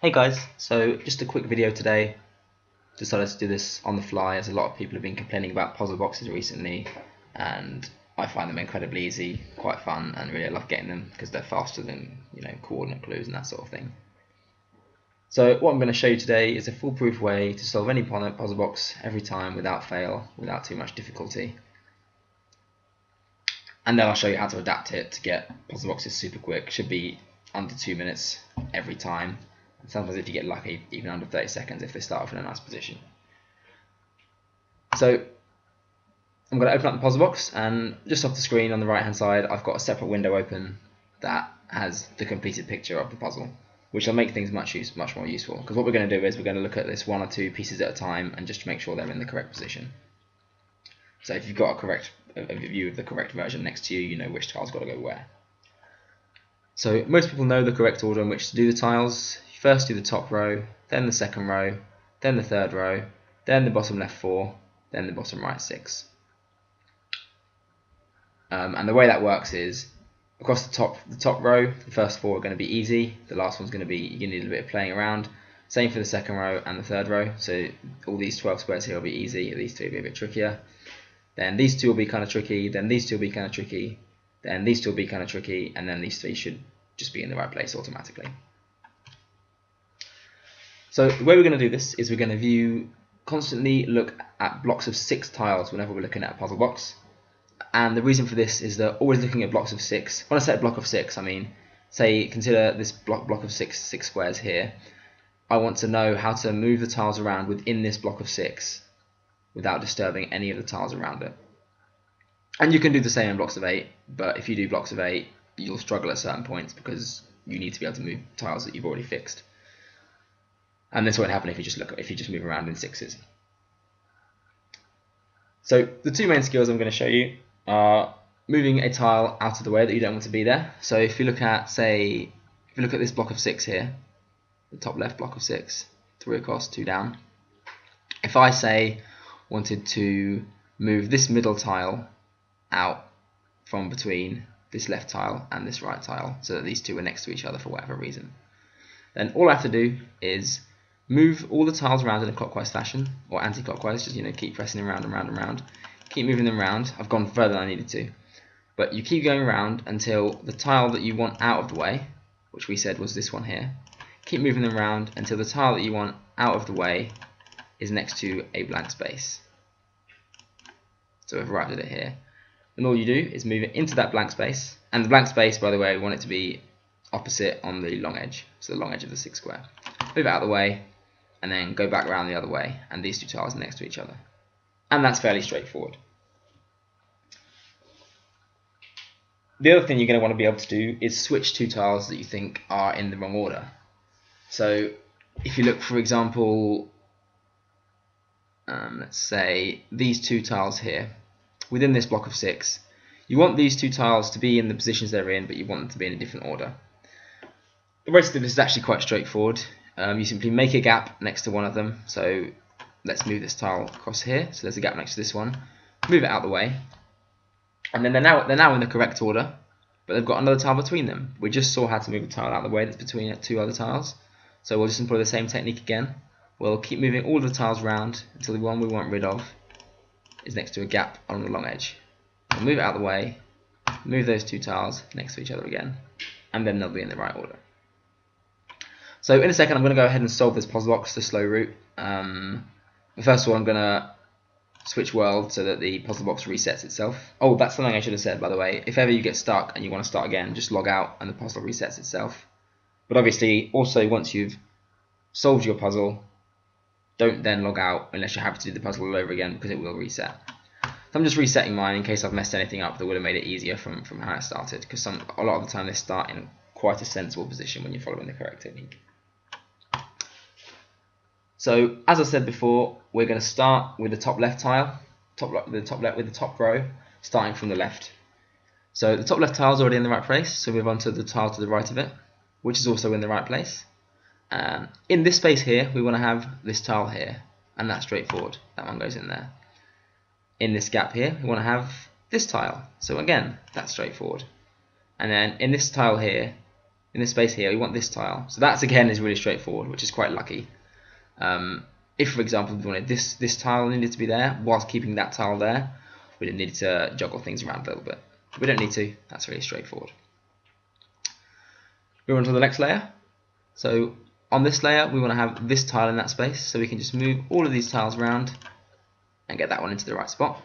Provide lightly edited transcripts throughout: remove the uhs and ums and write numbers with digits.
Hey guys, so just a quick video today. Decided to do this on the fly as a lot of people have been complaining about puzzle boxes recently, and I find them incredibly easy, quite fun, and really love getting them because they're faster than coordinate clues and that sort of thing. So what I'm going to show you today is a foolproof way to solve any puzzle box every time without fail, without too much difficulty. And then I'll show you how to adapt it to get puzzle boxes super quick. Should be under 2 minutes every time. And sometimes if you get lucky, even under 30 seconds if they start off in a nice position. So I'm going to open up the puzzle box, and just off the screen on the right hand side I've got a separate window open that has the completed picture of the puzzle, which will make things much more useful, because what we're going to do is we're going to look at this one or two pieces at a time and just make sure they're in the correct position. So if you've got a view of the correct version next to you, you know which tile's got to go where. So most people know the correct order in which to do the tiles. You first do the top row, then the second row, then the third row, then the bottom left 4, then the bottom right 6. And the way that works is across the top row, the first 4 are going to be easy. The last one's going to be, you're going to need a bit of playing around. Same for the second row and the third row. So all these 12 squares here will be easy. These 2 will be a bit trickier. Then these 2 will be kind of tricky. Then these 2 will be kind of tricky. Then these 2 will be kind of tricky. And then these 3 should just be in the right place automatically. So the way we're going to do this is we're going to constantly look at blocks of 6 tiles whenever we're looking at a puzzle box. And the reason for this is that always looking at blocks of 6. When I say a block of 6, I mean, say, consider this block of six squares here. I want to know how to move the tiles around within this block of 6 without disturbing any of the tiles around it. And you can do the same in blocks of 8, but if you do blocks of 8, you'll struggle at certain points because you need to be able to move tiles that you've already fixed. And this won't happen if you just move around in 6s. So the 2 main skills I'm going to show you are moving a tile out of the way that you don't want to be there. So if you look at, this block of 6 here, the top left block of 6, 3 across, 2 down. If I say wanted to move this middle tile out from between this left tile and this right tile so that these 2 are next to each other for whatever reason, then all I have to do is move all the tiles around in a clockwise fashion, or anti-clockwise, just keep pressing them around and round and round. Keep moving them around. I've gone further than I needed to. But you keep going around until the tile that you want out of the way, which we said was this one here, keep moving them around until the tile that you want out of the way is next to a blank space. So I've arrived at it here. And all you do is move it into that blank space. And the blank space, by the way, we want it to be opposite on the long edge, so the long edge of the 6 square. Move it out of the way, and then go back around the other way, and these 2 tiles are next to each other. And that's fairly straightforward. The other thing you're going to want to be able to do is switch 2 tiles that you think are in the wrong order. So if you look, for example, let's say these 2 tiles here, within this block of 6, you want these 2 tiles to be in the positions they're in, but you want them to be in a different order. The rest of this is actually quite straightforward. You simply make a gap next to one of them. So let's move this tile across here. So there's a gap next to this one. Move it out of the way. And then they're now in the correct order, but they've got another tile between them. We just saw how to move a tile out of the way that's between 2 other tiles. So we'll just employ the same technique again. We'll keep moving all the tiles around until the one we want rid of is next to a gap on the long edge. We'll move it out of the way, move those 2 tiles next to each other again, and then they'll be in the right order. So in a second I'm going to go ahead and solve this puzzle box the slow route. First of all, I'm going to switch world so that the puzzle box resets itself. Oh, that's something I should have said, by the way. If ever you get stuck and you want to start again, just log out and the puzzle resets itself. But obviously, also once you've solved your puzzle, don't then log out unless you're happy to do the puzzle all over again, because it will reset. So I'm just resetting mine in case I've messed anything up that would have made it easier from how it started, because a lot of the time they start in quite a sensible position when you're following the correct technique. So as I said before, we're going to start with the top left tile, with the top row, starting from the left. So the top left tile is already in the right place, so move on to the tile to the right of it, which is also in the right place. In this space here, we want to have this tile here, and that's straightforward. That one goes in there. In this gap here, we want to have this tile, so again, that's straightforward. And then in this tile here, in this space here, we want this tile. So that's again is really straightforward, which is quite lucky. If, for example, we wanted this tile needed to be there whilst keeping that tile there, we didn't need to juggle things around a little bit. We don't need to. That's really straightforward. Move on to the next layer. So on this layer, we want to have this tile in that space, so we can just move all of these tiles around and get that one into the right spot.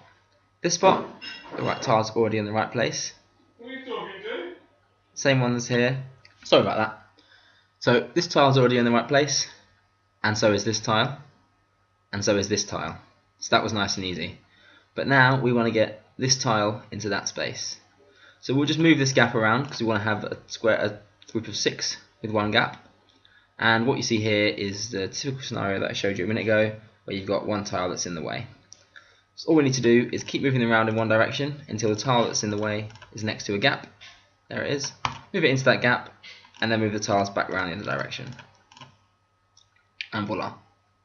This spot, the right tile's already in the right place. What are you talking to? Same ones here. Sorry about that. So this tile's already in the right place, and so is this tile, and so is this tile. So that was nice and easy. But now we want to get this tile into that space. So we'll just move this gap around because we want to have a group of 6 with one gap. And what you see here is the typical scenario that I showed you a minute ago, where you've got one tile that's in the way. So all we need to do is keep moving them around in one direction until the tile that's in the way is next to a gap. There it is. Move it into that gap, and then move the tiles back around in the direction. And voila,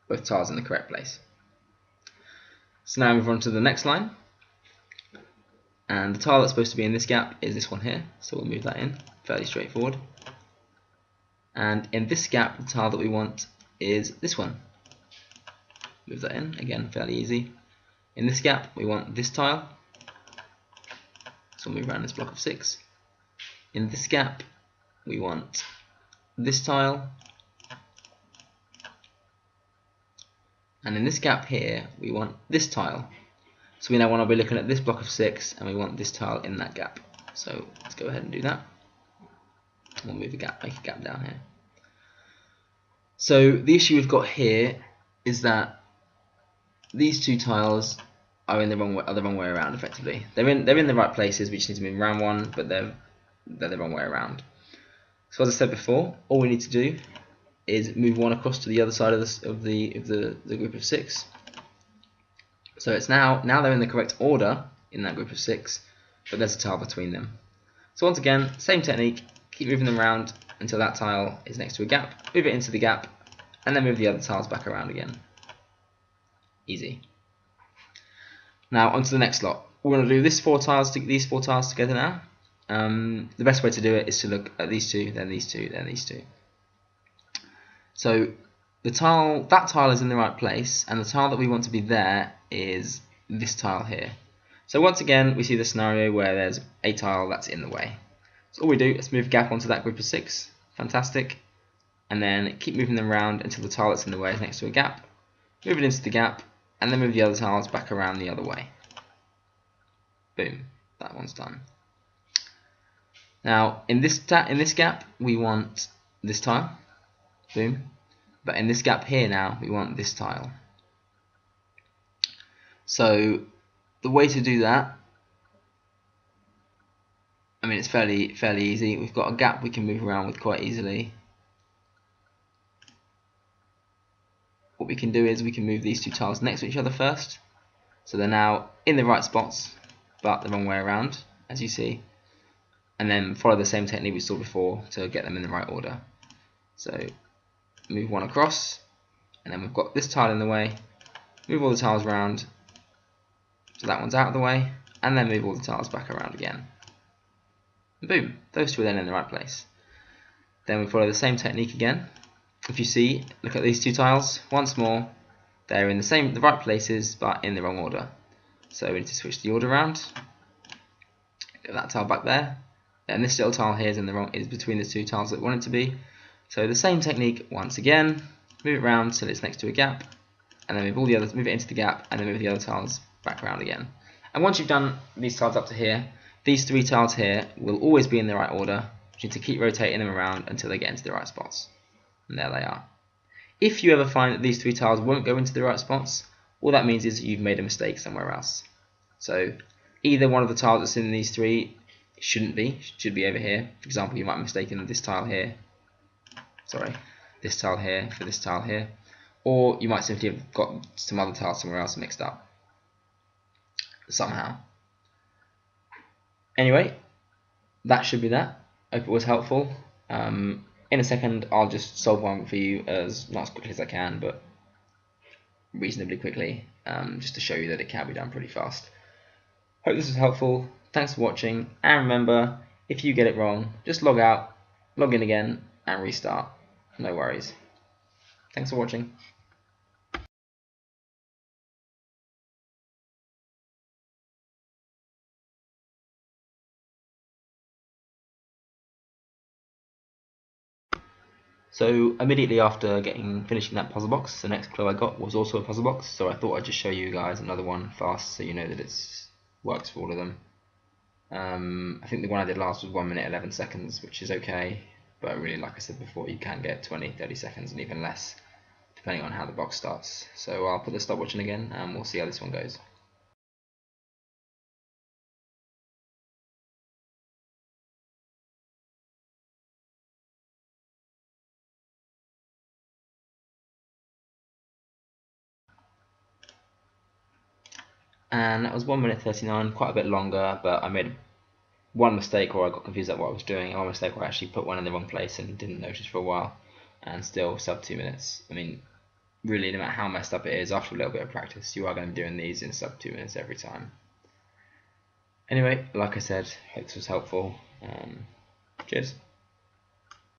both tiles in the correct place. So now move on to the next line. And the tile that's supposed to be in this gap is this one here, so we'll move that in, fairly straightforward. And in this gap, the tile that we want is this one. Move that in, again, fairly easy. In this gap, we want this tile, so we'll move around this block of 6. In this gap, we want this tile, and in this gap here, we want this tile. So we now want to be looking at this block of 6, and we want this tile in that gap. So let's go ahead and do that. We'll move the gap, make a gap down here. So the issue we've got here is that these two tiles are in the wrong way around. Effectively, they're in the right places. We just need to move around one, but they're the wrong way around. So as I said before, all we need to do is move one across to the other side of the group of 6. So it's now they're in the correct order in that group of 6, but there's a tile between them. So once again, same technique, keep moving them around until that tile is next to a gap, move it into the gap, and then move the other tiles back around again. Easy. Now onto the next lot. We're going to do these 4 tiles together now. The best way to do it is to look at these 2, then these 2, then these 2. So that tile is in the right place, and the tile that we want to be there is this tile here. So once again, we see the scenario where there's a tile that's in the way. So all we do is move gap onto that group of 6. Fantastic. And then keep moving them around until the tile that's in the way is next to a gap. Move it into the gap, and then move the other tiles back around the other way. Boom. That one's done. Now in this gap we want this tile. Boom. But in this gap here now we want this tile. So the way to do that, I mean, it's fairly easy. We've got a gap we can move around with quite easily. What we can do is we can move these 2 tiles next to each other first, so they're now in the right spots but the wrong way around, as you see, and then follow the same technique we saw before to get them in the right order. So move one across, and then we've got this tile in the way, move all the tiles around so that one's out of the way, and then move all the tiles back around again. And boom, those 2 are then in the right place. Then we follow the same technique again. If you see, look at these 2 tiles once more, they're in the right places but in the wrong order. So we need to switch the order around. Get that tile back there. Then this little tile here is between the 2 tiles that we want it to be. So the same technique once again. Move it around till it's next to a gap, and then move it into the gap, and then move the other tiles back around again. And once you've done these tiles up to here, these 3 tiles here will always be in the right order. You need to keep rotating them around until they get into the right spots. And there they are. If you ever find that these 3 tiles won't go into the right spots, all that means is you've made a mistake somewhere else. So either one of the tiles that's in these 3 should be over here. For example, you might have mistaken this tile here, this tile here for this tile here, or you might simply have got some other tiles somewhere else mixed up somehow. Anyway, that should be that. Hope it was helpful. In a second I'll just solve one for you, not as quickly as I can, but reasonably quickly, just to show you that it can be done pretty fast. Hope this was helpful. Thanks for watching, and remember, if you get it wrong, just log out, log in again and restart. No worries. Thanks for watching. So immediately after finishing that puzzle box, the next clue I got was also a puzzle box, so I thought I'd just show you guys another one fast so you know that it works for all of them. I think the one I did last was 1 minute 11 seconds, which is okay, but really, like I said before, you can get 20, 30 seconds and even less depending on how the box starts. So I'll put the stopwatch in again and we'll see how this one goes. And that was 1 minute 39, quite a bit longer, but I made one mistake where I got confused at what I was doing, and one mistake where I actually put one in the wrong place and didn't notice for a while, and still sub 2 minutes. I mean, really, no matter how messed up it is, after a little bit of practice, you are going to be doing these in sub 2 minutes every time. Anyway, like I said, hope this was helpful. Cheers.